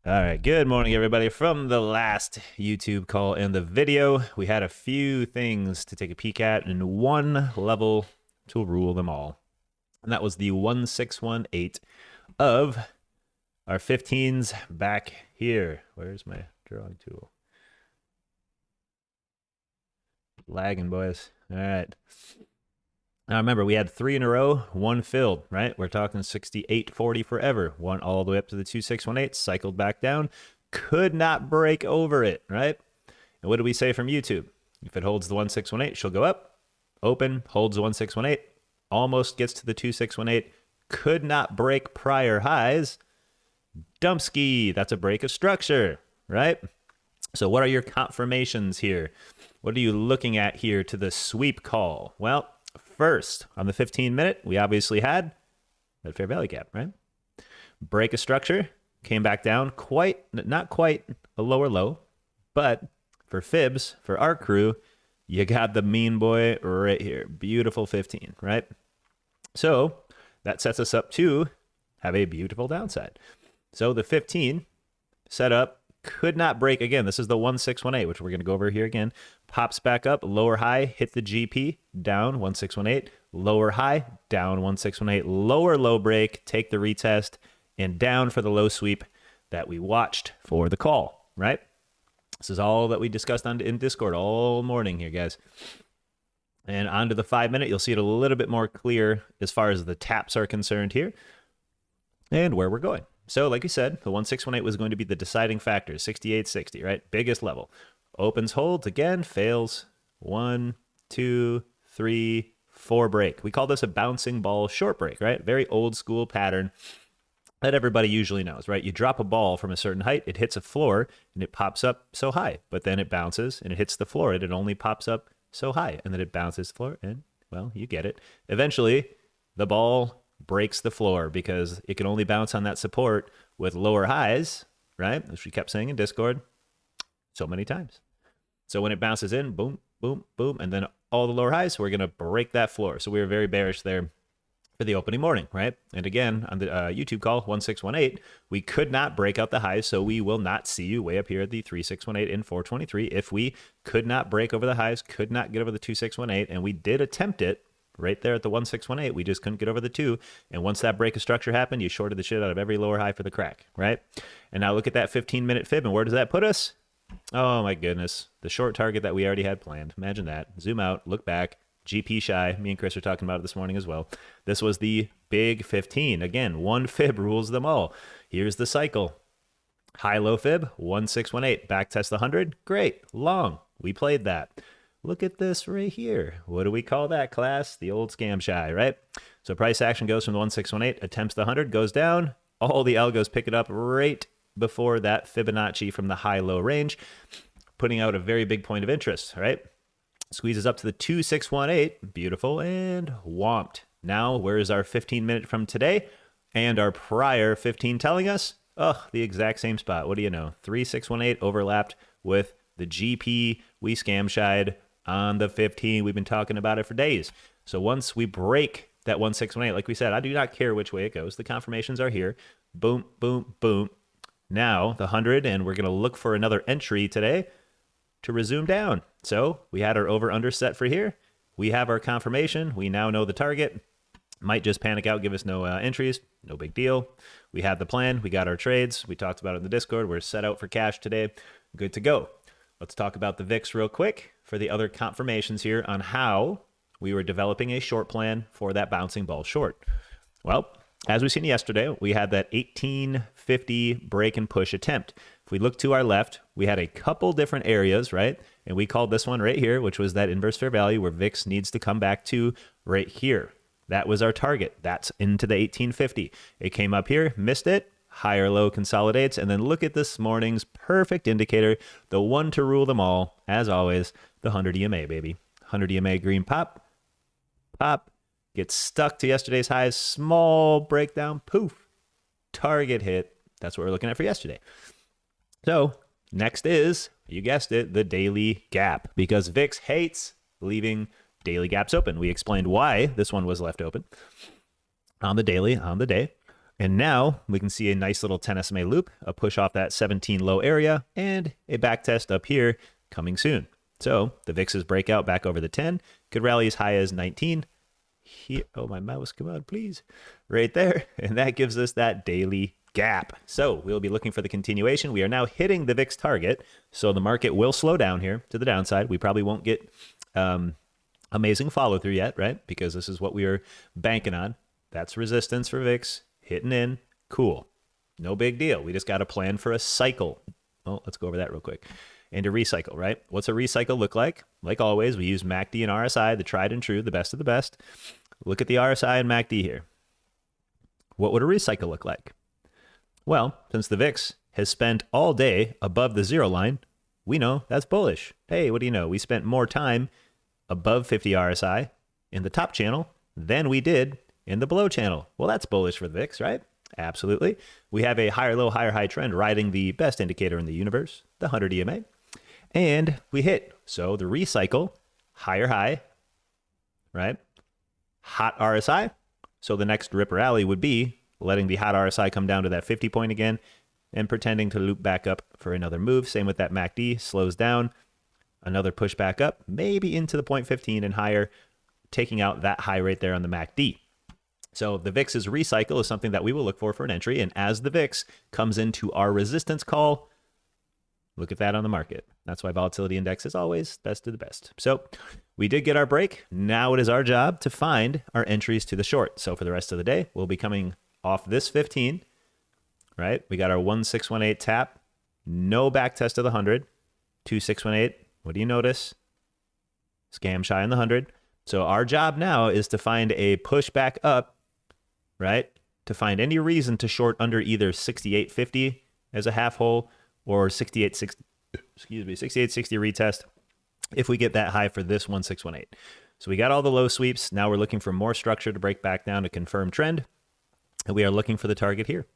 All right, good morning, everybody. From the last YouTube call and the video, we had a few things to take a peek at in one level to rule them all. And that was the 1618 of our 15s back here. Where's my drawing tool? Lagging, boys. All right. Now remember, we had 3 in a row, 1 filled, right? We're talking 6840 forever. 1 all the way up to the 2618, cycled back down, could not break over it, right? And what do we say from YouTube? If it holds the 1618, she'll go up, open, holds the 1618, almost gets to the 2618, could not break prior highs. Dumpski, that's a break of structure, right? So what are your confirmations here? What are you looking at here to the sweep call? Well, first, on the 15-minute, we obviously had that fair value gap, right? Break of structure, came back down, not quite a lower low, but for fibs, for our crew, you got the mean boy right here. Beautiful 15, right? So that sets us up to have a beautiful downside. So the 15 set up, could not break again. This is the 1618, which we're going to go over here again. Pops back up, lower high, hit the GP, down 1618, lower high, down 1618, lower low break, take the retest, and down for the low sweep that we watched for the call, right? This is all that we discussed in Discord all morning here, guys. And onto the 5-minute, you'll see it a little bit more clear as far as the taps are concerned here and where we're going. So like we said, the 1618 was going to be the deciding factor, 6860, right? Biggest level. Opens, holds, again, fails. 1, 2, 3, 4 break. We call this a bouncing ball short break, right? Very old school pattern that everybody usually knows, right? You drop a ball from a certain height, it hits a floor, and it pops up so high. But then it bounces, and it hits the floor, and it only pops up so high. And then it bounces the floor, and, well, you get it. Eventually, the ball breaks the floor because it can only bounce on that support with lower highs, right? As we kept saying in Discord so many times. So when it bounces in, boom, boom, boom, and then all the lower highs, we're going to break that floor. So we were very bearish there for the opening morning, right? And again, on the YouTube call, 1618, we could not break out the highs, so we will not see you way up here at the 3618 and 423 if we could not break over the highs, could not get over the 2618, and we did attempt it right there at the 1618. We just couldn't get over the 2. And once that break of structure happened, you shorted the shit out of every lower high for the crack, right? And now look at that 15-minute fib, and where does that put us? Oh my goodness. The short target that we already had planned. Imagine that. Zoom out, look back. GP shy. Me and Chris are talking about it this morning as well. This was the big 15. Again, one fib rules them all. Here's the cycle. High, low fib, 1618. Back test the 100. Great. Long. We played that. Look at this right here. What do we call that, class? The old scam shy, right? So price action goes from the 1618, attempts the 100, goes down. All the algos pick it up right before that Fibonacci from the high-low range, putting out a very big point of interest, right? Squeezes up to the 2618, beautiful, and whomped. Now, where's our 15-minute from today? And our prior 15 telling us, oh, the exact same spot. What do you know? 3618 overlapped with the GP. We scam shied on the 15. We've been talking about it for days. So once we break that 1618, like we said, I do not care which way it goes. The confirmations are here. Boom, boom, boom. Now the 100, and we're going to look for another entry today to resume down. So we had our over-under set for here. We have our confirmation. We now know the target. Might just panic out, give us no entries. No big deal. We had the plan. We got our trades. We talked about it in the Discord. We're set out for cash today. Good to go. Let's talk about the VIX real quick for the other confirmations here on how we were developing a short plan for that bouncing ball short. Well, as we seen yesterday, we had that 1850 break and push attempt. If we look to our left, we had a couple different areas, right? And we called this one right here, which was that inverse fair value where VIX needs to come back to right here. That was our target. That's into the 1850. It came up here, missed it. Higher low consolidates, and then look at this morning's perfect indicator, the one to rule them all, as always, the 100 EMA, baby. 100 EMA green pop, pop, gets stuck to yesterday's highs, small breakdown, poof, target hit. That's what we're looking at for yesterday. So next is, you guessed it, the daily gap, because VIX hates leaving daily gaps open. We explained why this one was left open on the daily, on the day. And now we can see a nice little 10 SMA loop, a push off that 17 low area, and a back test up here coming soon. So the VIX's breakout back over the 10 could rally as high as 19. Here, oh, my mouse, come on, please. Right there. And that gives us that daily gap. So we'll be looking for the continuation. We are now hitting the VIX target. So the market will slow down here to the downside. We probably won't get amazing follow through yet, right? Because this is what we are banking on. That's resistance for VIX. Hitting in, cool. No big deal. We just got to plan for a cycle. Oh, let's go over that real quick. And a recycle, right? What's a recycle look like? Like always, we use MACD and RSI, the tried and true, the best of the best. Look at the RSI and MACD here. What would a recycle look like? Well, since the VIX has spent all day above the zero line, we know that's bullish. Hey, what do you know? We spent more time above 50 RSI in the top channel than we did in the below channel. Well, that's bullish for the VIX, right? Absolutely. We have a higher low, higher high trend riding the best indicator in the universe, the 100 EMA. And we hit. So the recycle, higher high, right? Hot RSI. So the next rip rally would be letting the hot RSI come down to that 50 point again and pretending to loop back up for another move. Same with that MACD, slows down, another push back up, maybe into the 0.15 and higher, taking out that high right there on the MACD. So the VIX's recycle is something that we will look for an entry. And as the VIX comes into our resistance call, look at that on the market. That's why volatility index is always best of the best. So we did get our break. Now it is our job to find our entries to the short. So for the rest of the day, we'll be coming off this 15, right? We got our 1618 tap, no back test of the 100, 2618. What do you notice? Scam shy on the 100. So our job now is to find a push back up, right? To find any reason to short under either 68.50 as a half hole or 68.60, 68.60 retest if we get that high for this 1618. So we got all the low sweeps. Now we're looking for more structure to break back down to confirm trend. And we are looking for the target here.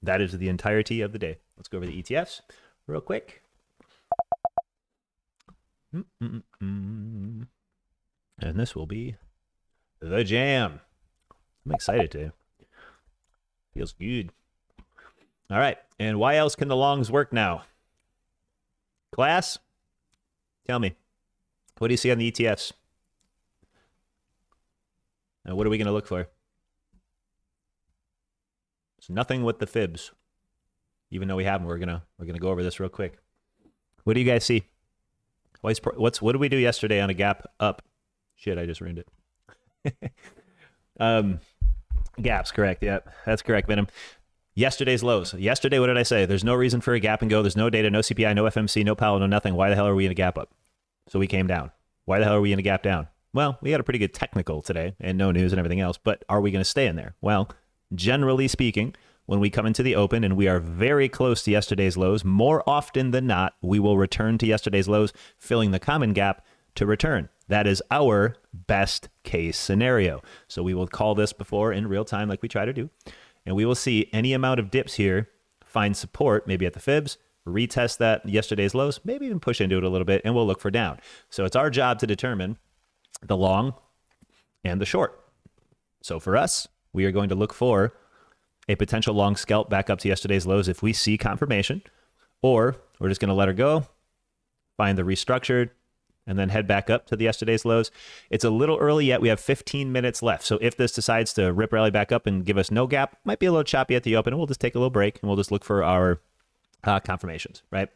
That is the entirety of the day. Let's go over the ETFs real quick. And this will be the jam. I'm excited to. Feels good. All right. And why else can the longs work now? Class, tell me. What do you see on the ETFs? And what are we going to look for? It's nothing with the fibs. Even though we have them, we're gonna go over this real quick. What do you guys see? What did we do yesterday on a gap up? Shit, I just ruined it. Gaps, correct. Yeah, that's correct, Venom. Yesterday's lows. Yesterday, what did I say? There's no reason for a gap and go. There's no data, no CPI, no FMC, no Powell, no nothing. Why the hell are we in a gap up? So we came down. Why the hell are we in a gap down? Well, we had a pretty good technical today and no news and everything else, but are we going to stay in there? Well, generally speaking, when we come into the open and we are very close to yesterday's lows, more often than not, we will return to yesterday's lows, filling the common gap to return. That is our best case scenario. So we will call this before in real time like we try to do. And we will see any amount of dips here, find support, maybe at the fibs, retest that yesterday's lows, maybe even push into it a little bit, and we'll look for down. So it's our job to determine the long and the short. So for us, we are going to look for a potential long scalp back up to yesterday's lows if we see confirmation, or we're just going to let her go, find the restructured, and then head back up to the yesterday's lows. It's a little early yet. We have 15 minutes left. So if this decides to rip rally back up and give us no gap, might be a little choppy at the open, and we'll just take a little break, and we'll just look for our confirmations, right?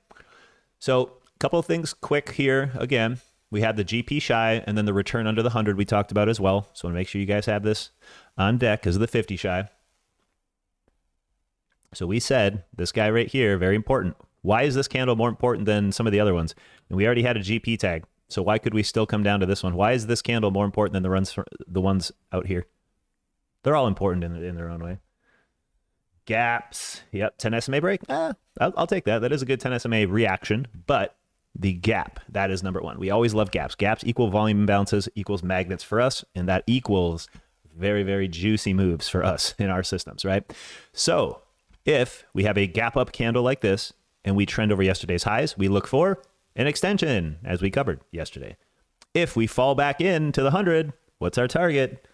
So a couple of things quick here. Again, we had the GP shy and then the return under the 100 we talked about as well. So I want to make sure you guys have this on deck because of the 50 shy. So we said this guy right here, very important. Why is this candle more important than some of the other ones? And we already had a GP tag. So why could we still come down to this one? Why is this candle more important than the ones out here? They're all important in their own way. Gaps. Yep. 10 SMA break. I'll take that. That is a good 10 SMA reaction. But the gap, that is number one. We always love gaps. Gaps equal volume imbalances equals magnets for us. And that equals very, very juicy moves for us in our systems, right? So if we have a gap up candle like this and we trend over yesterday's highs, we look for an extension as we covered yesterday. If we fall back into the 100, what's our target?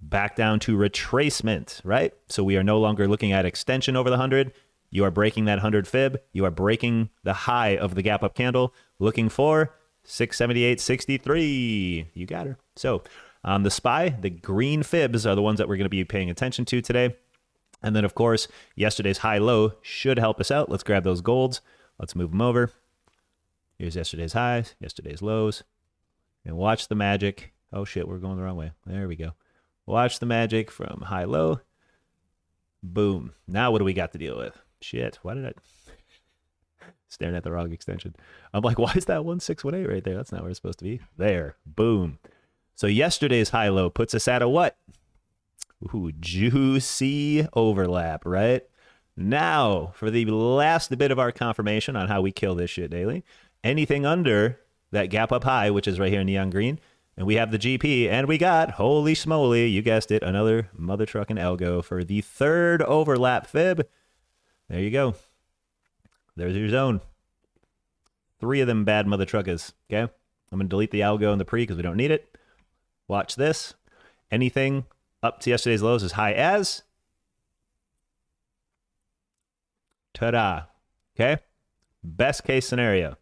back down to retracement, right? So we are no longer looking at extension over the 100. You are breaking that 100 fib. You are breaking the high of the gap up candle, looking for 678.63. You got her. So on the SPY, the green fibs are the ones that we're going to be paying attention to today. And then, of course, yesterday's high-low should help us out. Let's grab those golds. Let's move them over. Here's yesterday's highs, yesterday's lows. And watch the magic. Oh, shit, we're going the wrong way. There we go. Watch the magic from high-low. Boom. Now what do we got to deal with? Shit, why did I... Staring at the wrong extension. I'm like, why is that 1618 right there? That's not where it's supposed to be. There. Boom. So yesterday's high-low puts us at a what? Ooh, juicy overlap, right? Now, for the last bit of our confirmation on how we kill this shit daily, anything under that gap up high, which is right here in neon green, and we have the GP, and we got, holy smoly, you guessed it, another mother trucking algo for the third overlap fib. There you go. There's your zone. 3 of them bad mother truckers, okay? I'm going to delete the algo and the pre because we don't need it. Watch this. Anything up to yesterday's lows as high as... Ta-da. Okay? Best case scenario.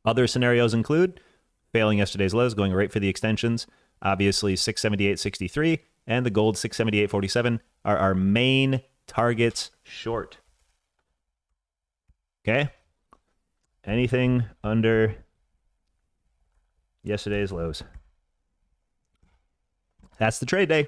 Other scenarios include failing yesterday's lows, going right for the extensions. Obviously, 678.63 and the gold 678.47 are our main targets short. Okay? Anything under yesterday's lows. That's the trade day.